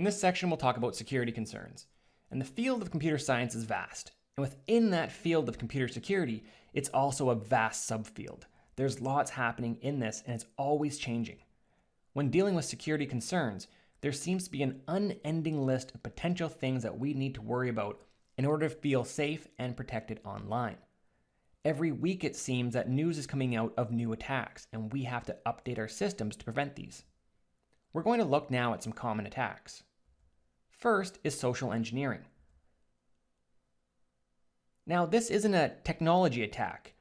In this section, we'll talk about security concerns. And the field of computer science is vast. And within that field of computer security, it's also a vast subfield. There's lots happening in this, and it's always changing. When dealing with security concerns, there seems to be an unending list of potential things that we need to worry about in order to feel safe and protected online. Every week it seems that news is coming out of new attacks, and we have to update our systems to prevent these. We're going to look now at some common attacks. First is social engineering. Now, this isn't a technology attack.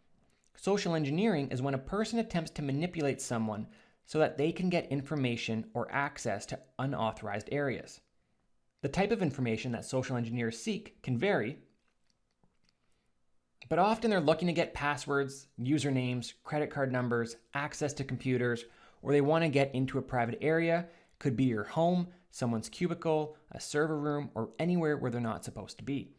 Social engineering is when a person attempts to manipulate someone so that they can get information or access to unauthorized areas. The type of information that social engineers seek can vary, but often they're looking to get passwords, usernames, credit card numbers, access to computers, or they want to get into a private area. Could be your home, someone's cubicle, a server room, or anywhere where they're not supposed to be.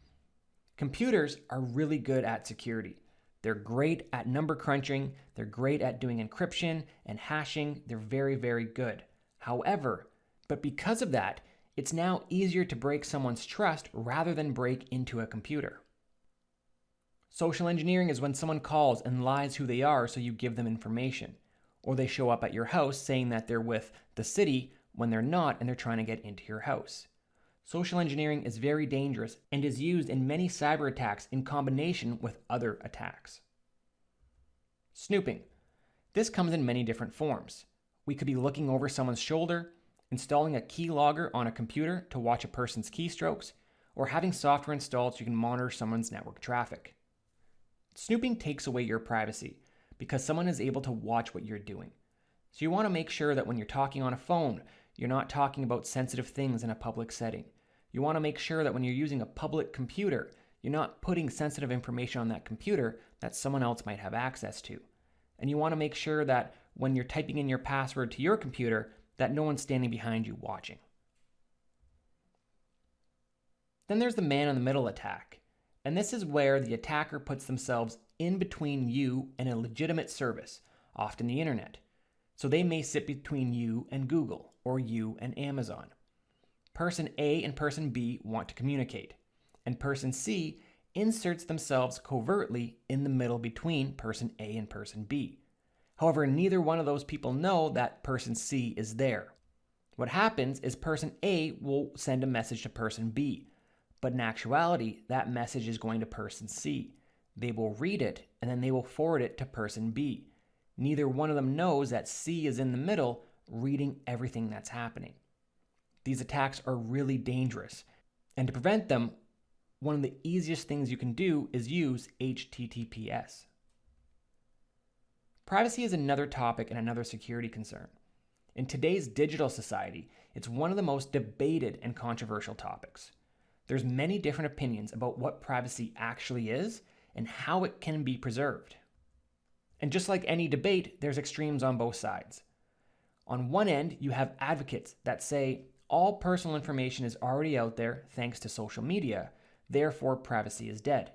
Computers are really good at security. They're great at number crunching, they're great at doing encryption and hashing, they're very, very good. However, but because of that, it's now easier to break someone's trust rather than break into a computer. Social engineering is when someone calls and lies who they are so you give them information, or they show up at your house saying that they're with the city when they're not and they're trying to get into your house. Social engineering is very dangerous and is used in many cyber attacks in combination with other attacks. Snooping. This comes in many different forms. We could be looking over someone's shoulder, installing a keylogger on a computer to watch a person's keystrokes, or having software installed so you can monitor someone's network traffic. Snooping takes away your privacy because someone is able to watch what you're doing. So you want to make sure that when you're talking on a phone, you're not talking about sensitive things in a public setting. You want to make sure that when you're using a public computer, you're not putting sensitive information on that computer that someone else might have access to. And you want to make sure that when you're typing in your password to your computer, that no one's standing behind you watching. Then there's the man-in-the-middle attack. And this is where the attacker puts themselves in between you and a legitimate service, often the internet. So they may sit between you and Google, or you and Amazon. Person A and person B want to communicate, and person C inserts themselves covertly in the middle between person A and person B. However, neither one of those people know that person C is there. What happens is person A will send a message to person B, but in actuality, that message is going to person C. They will read it, and then they will forward it to person B. Neither one of them knows that C is in the middle, reading everything that's happening. These attacks are really dangerous, and to prevent them, one of the easiest things you can do is use HTTPS. Privacy is another topic and another security concern. In today's digital society, it's one of the most debated and controversial topics. There's many different opinions about what privacy actually is and how it can be preserved. And just like any debate, there's extremes on both sides. On one end, you have advocates that say all personal information is already out there thanks to social media, therefore privacy is dead.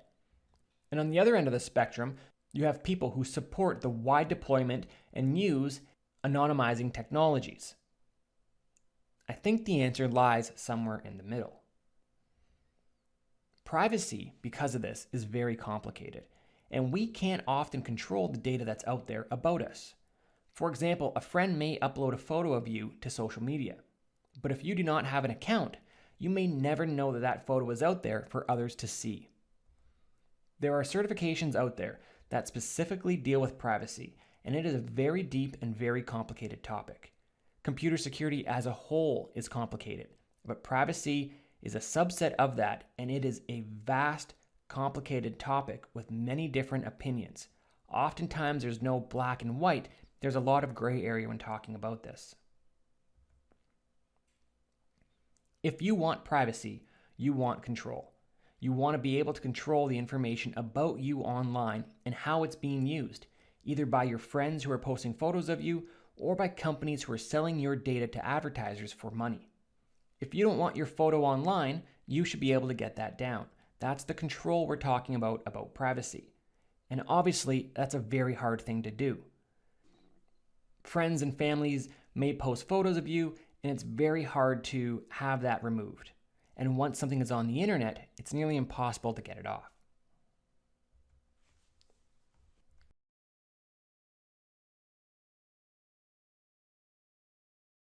And on the other end of the spectrum, you have people who support the wide deployment and use anonymizing technologies. I think the answer lies somewhere in the middle. Privacy, because of this, is very complicated, and we can't often control the data that's out there about us. For example, a friend may upload a photo of you to social media, but if you do not have an account, you may never know that that photo is out there for others to see. There are certifications out there that specifically deal with privacy, and it is a very deep and very complicated topic. Computer security as a whole is complicated, but privacy is a subset of that, and it is a vast, complicated topic with many different opinions. Oftentimes there's no black and white, there's a lot of gray area when talking about this. If you want privacy, you want control. You want to be able to control the information about you online and how it's being used, either by your friends who are posting photos of you or by companies who are selling your data to advertisers for money. If you don't want your photo online, you should be able to get that down. That's the control we're talking about privacy. And obviously, that's a very hard thing to do. Friends and families may post photos of you, and it's very hard to have that removed. And once something is on the internet, it's nearly impossible to get it off.